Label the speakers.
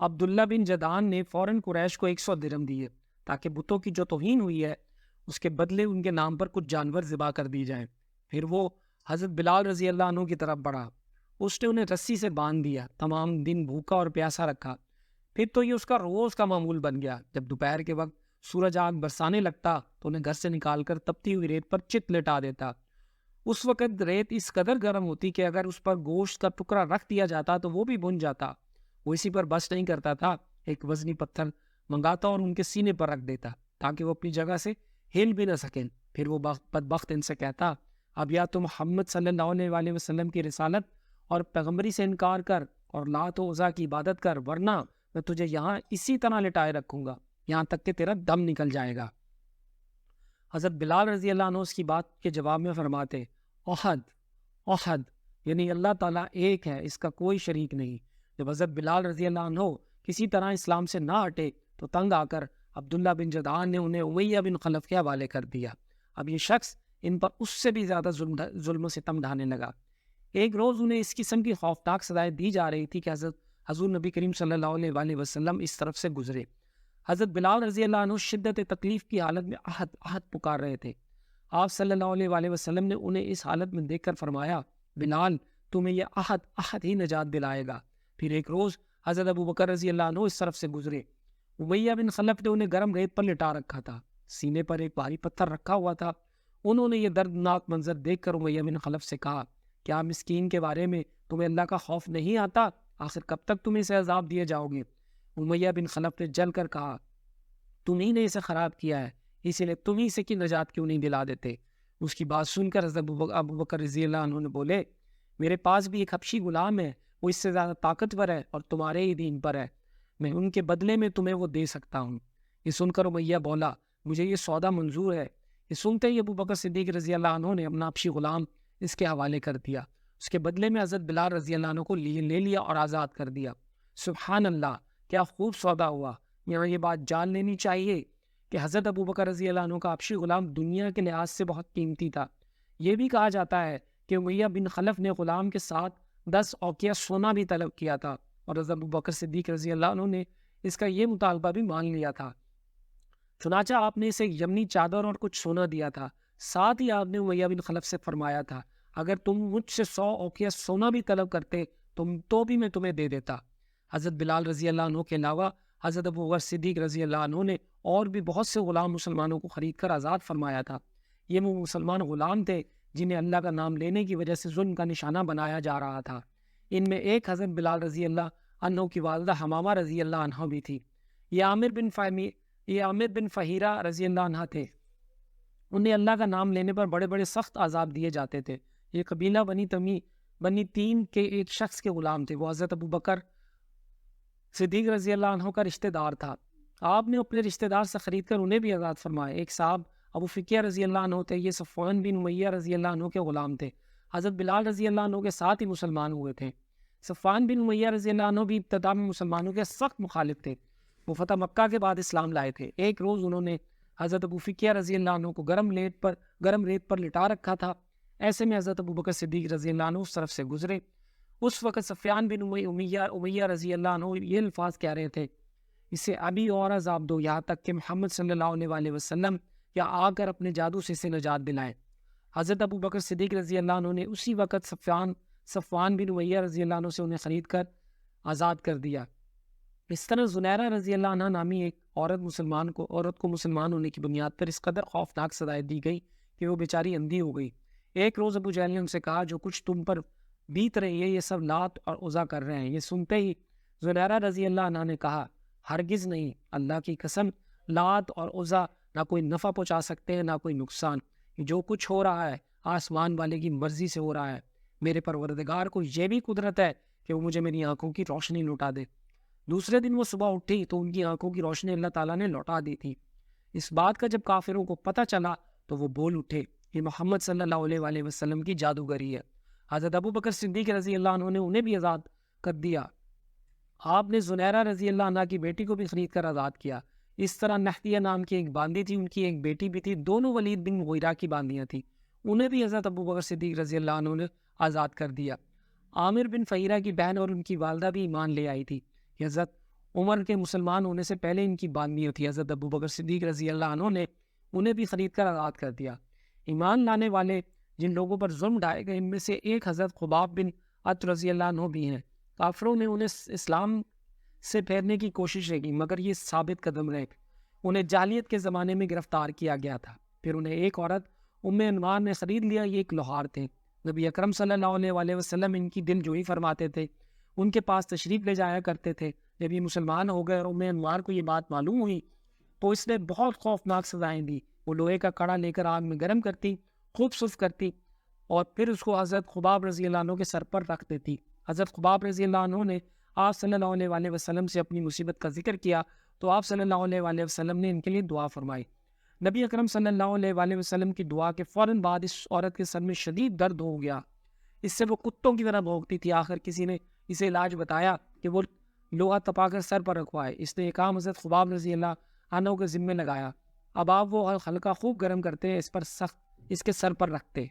Speaker 1: عبداللہ بن جدعان نے فوراً قریش کو 100 درہم دیے تاکہ بتوں کی جو توہین ہوئی ہے اس کے بدلے ان کے نام پر کچھ جانور ذبح کر دی جائیں۔ پھر وہ حضرت بلال رضی اللہ عنہ کی طرف بڑھا، اس نے انہیں رسی سے باندھ دیا، تمام دن بھوکا اور پیاسا رکھا۔ پھر تو یہ اس کا روز کا معمول بن گیا، جب دوپہر کے وقت سورج آگ برسانے لگتا تو انہیں گھر سے نکال کر تپتی ہوئی ریت پر چت لٹا دیتا۔ اس وقت ریت اس قدر گرم ہوتی کہ اگر اس پر گوشت کا ٹکڑا رکھ دیا جاتا تو وہ بھی بھن جاتا۔ وہ اسی پر بس نہیں کرتا تھا، ایک وزنی پتھر منگاتا اور ان کے سینے پر رکھ دیتا تاکہ وہ اپنی جگہ سے ہل بھی نہ سکیں۔ پھر وہ بدبخت ان سے کہتا، اب یا تو محمد صلی اللہ علیہ وسلم کی رسالت اور پیغمبری سے انکار کر اور لات و عزا کی عبادت کر، ورنہ میں تجھے یہاں اسی طرح لٹائے رکھوں گا یہاں تک کہ تیرا دم نکل جائے گا۔ حضرت بلال رضی اللہ عنہ اس کی بات کے جواب میں فرماتے، احد احد، یعنی اللہ تعالیٰ ایک ہے، اس کا کوئی شریک نہیں۔ جب حضرت بلال رضی اللہ عنہ کسی طرح اسلام سے نہ ہٹے تو تنگ آ کر عبداللہ بن جدعان نے انہیں امیہ بن خلف کے حوالے کر دیا۔ اب یہ شخص ان پر اس سے بھی زیادہ ظلم و ستم ڈھانے لگا۔ ایک روز انہیں اس قسم کی خوفناک سزائیں دی جا رہی تھی کہ حضور نبی کریم صلی اللہ علیہ وسلم اس طرف سے گزرے۔ حضرت بلال رضی اللہ عنہ شدت تکلیف کی حالت میں احد احد پکار رہے تھے۔ آپ صلی اللہ علیہ وسلم نے انہیں اس حالت میں دیکھ کر فرمایا، بلال تمہیں یہ احد احد ہی نجات دلائے گا۔ پھر ایک روز حضرت ابو بکر رضی اللہ عنہ اس طرف سے گزرے۔ امیہ بن خلف نے انہیں گرم ریت پر لٹا رکھا تھا، سینے پر ایک بھاری پتھر رکھا ہوا تھا۔ انہوں نے یہ دردناک منظر دیکھ کر امیہ بن خلف سے کہا، کیا مسکین کے بارے میں تمہیں اللہ کا خوف نہیں آتا؟ آخر کب تک تم اسے عذاب دیے جاؤ گے؟ امیہ بن خلف نے جل کر کہا، تم ہی نے اسے خراب کیا ہے، اسی لیے تم ہی سے کی نجات کیوں نہیں دلا دیتے؟ اس کی بات سن کر حضرت ابو بکر رضی اللہ عنہ نے بولے، میرے پاس بھی ایک حبشی غلام ہے، وہ اس سے زیادہ طاقتور ہے اور تمہارے ہی دین پر ہے، میں ان کے بدلے میں تمہیں وہ دے سکتا ہوں۔ یہ سن کر امیہ بولا، مجھے یہ سودا منظور ہے۔ یہ سنتے ہی ابو بکر صدیق رضی اللہ عنہ نے اپنا حبشی غلام اس کے حوالے کر دیا۔ اس کے بدلے میں حضرت بلال رضی اللہ عنہ کو لے لیا اور آزاد کر دیا۔ سبحان اللہ، کیا خوب سودا ہوا۔ یہاں یہ بات جان لینی چاہیے کہ حضرت ابو بکر رضی اللہ عنہ کا حبشی غلام دنیا کے لحاظ سے بہت قیمتی تھا۔ یہ بھی کہا جاتا ہے کہ امیہ بن خلف نے غلام کے ساتھ 10 اوقیہ سونا بھی طلب کیا تھا اور حضرت ابو بکر صدیق رضی اللہ عنہ نے اس کا یہ مطالبہ بھی مان لیا تھا۔ چنانچہ آپ نے اسے یمنی چادر اور کچھ سونا دیا تھا۔ ساتھ ہی آپ نے امیہ بن خلف سے فرمایا تھا، اگر تم مجھ سے 100 اوقیہ سونا بھی طلب کرتے تو بھی میں تمہیں دے دیتا۔ حضرت بلال رضی اللہ عنہ کے علاوہ حضرت ابو بکر صدیق رضی اللہ عنہ نے اور بھی بہت سے غلام مسلمانوں کو خرید کر آزاد فرمایا تھا۔ یہ وہ مسلمان غلام تھے جنہیں اللہ کا نام لینے کی وجہ سے ظلم کا نشانہ بنایا جا رہا تھا۔ ان میں ایک حضرت بلال رضی اللہ عنہ کی والدہ حمامہ رضی اللہ عنہ بھی تھی۔ یہ عامر بن فہیرہ رضی اللہ عنہ تھے۔ انہیں اللہ کا نام لینے پر بڑے بڑے سخت عذاب دیے جاتے تھے۔ یہ قبیلہ بنی تیم کے ایک شخص کے غلام تھے۔ وہ حضرت ابو بکر صدیق رضی اللہ عنہ کا رشتہ دار تھا۔ آپ نے اپنے رشتہ دار سے خرید کر انہیں بھی آزاد فرمایا۔ ایک صاحب ابو فکیہ رضی اللہ عنہ تھے، یہ صفوان بن امیہ رضی اللہ عنہ کے غلام تھے۔ حضرت بلال رضی اللہ عنہ کے ساتھ ہی مسلمان ہوئے تھے۔ صفوان بن امیہ رضی اللہ عنہ بھی ابتدا میں مسلمانوں کے سخت مخالف تھے۔ وہ فتح مکہ کے بعد اسلام لائے تھے۔ ایک روز انہوں نے حضرت ابو فکیہ رضی اللہ عنہ کو گرم ریت پر لٹا رکھا تھا۔ ایسے میں حضرت ابو بکر صدیق رضی اللہ عنہ اس طرف سے گزرے۔ اس وقت صفوان بن امیہ رضی اللہ عنہ یہ الفاظ کہہ رہے تھے، اسے ابھی اور عذاب دو یہاں تک کہ محمد صلی اللہ علیہ وسلم یا آ کر اپنے جادو سے اسے نجات دلائیں۔ حضرت ابو بکر صدیق رضی اللہ عنہ نے اسی وقت صفوان بن امیہ رضی اللہ عنہ سے انہیں خرید کر آزاد کر دیا۔ اس طرح زنیرہ رضی اللہ عنہ نامی ایک عورت کو مسلمان ہونے کی بنیاد پر اس قدر خوفناک سزائیں دی گئی کہ وہ بیچاری اندھی ہو گئی۔ ایک روز ابو جہل نے ان سے کہا، جو کچھ تم پر بیت رہی ہے یہ سب لات اور عزا کر رہے ہیں۔ یہ سنتے ہی زنیرہ رضی اللہ عنہ نے کہا، ہرگز نہیں، اللہ کی قسم، لات اور عزا نہ کوئی نفع پہنچا سکتے ہیں نہ کوئی نقصان۔ جو کچھ ہو رہا ہے آسمان والے کی مرضی سے ہو رہا ہے۔ میرے پروردگار کو یہ بھی قدرت ہے کہ وہ مجھے میری آنکھوں کی روشنی لوٹا دے۔ دوسرے دن وہ صبح اٹھی تو ان کی آنکھوں کی روشنی اللہ تعالیٰ نے لوٹا دی تھی۔ اس بات کا جب کافروں کو پتہ چلا تو وہ بول اٹھے، یہ محمد صلی اللہ علیہ وسلم کی جادوگری ہے۔ حضرت ابو بکر صدیق رضی اللہ عنہ نے انہیں بھی آزاد کر دیا۔ آپ نے زنیرہ رضی اللہ عنہ کی بیٹی کو بھی خرید کر آزاد کیا۔ اس طرح نحتیہ نام کی ایک باندی تھی، ان کی ایک بیٹی بھی تھی، دونوں ولید بن مغیرہ کی باندیاں تھیں، انہیں بھی حضرت ابو بکر صدیق رضی اللہ عنہ نے آزاد کر دیا۔ عامر بن فہیرہ کی بہن اور ان کی والدہ بھی ایمان لے آئی تھی۔ حضرت عمر کے مسلمان ہونے سے پہلے ان کی باندھی تھی، حضرت ابو بکر صدیق رضی اللہ عنہ نے انہیں بھی خرید کر آزاد کر دیا۔ ایمان لانے والے جن لوگوں پر ظلم ڈھائے گئے ان میں سے ایک حضرت خباب بن عط رضی اللہ عنہ بھی ہیں۔ کافروں نے انہیں اسلام سے پھیرنے کی کوشش کی مگر یہ ثابت قدم رہے۔ انہیں جاہلیت کے زمانے میں گرفتار کیا گیا تھا، پھر انہیں ایک عورت ام انمار نے خرید لیا۔ یہ ایک لوہار تھے، نبی اکرم صلی اللہ علیہ وسلم ان کی دل جوئی فرماتے تھے، ان کے پاس تشریف لے جایا کرتے تھے۔ جب یہ مسلمان ہو گئے اور ام انمار کو یہ بات معلوم ہوئی تو اس نے بہت خوفناک سزائیں دی۔ وہ لوہے کا کڑا لے کر آگ میں گرم کرتی، خوب صف کرتی اور پھر اس کو حضرت خباب رضی اللہ عنہ کے سر پر رکھ دیتی۔ حضرت خباب رضی اللہ عنہ نے آپ صلی اللہ علیہ وسلم سے اپنی مصیبت کا ذکر کیا تو آپ صلی اللہ علیہ وسلم نے ان کے لیے دعا فرمائی۔ نبی اکرم صلی اللہ علیہ وسلم کی دعا کے فوراً بعد اس عورت کے سر میں شدید درد ہو گیا، اس سے وہ کتوں کی طرح بھونکتی تھی۔ آخر کسی نے اسے علاج بتایا کہ وہ لوہا تپا کر سر پر رکھوائے۔ اس نے یہ کام حضرت خباب رضی اللہ عنہ کے ذمے لگایا۔ اب آپ وہ حلقہ خوب گرم کرتے، اس پر سخت اس کے سر پر رکھتے۔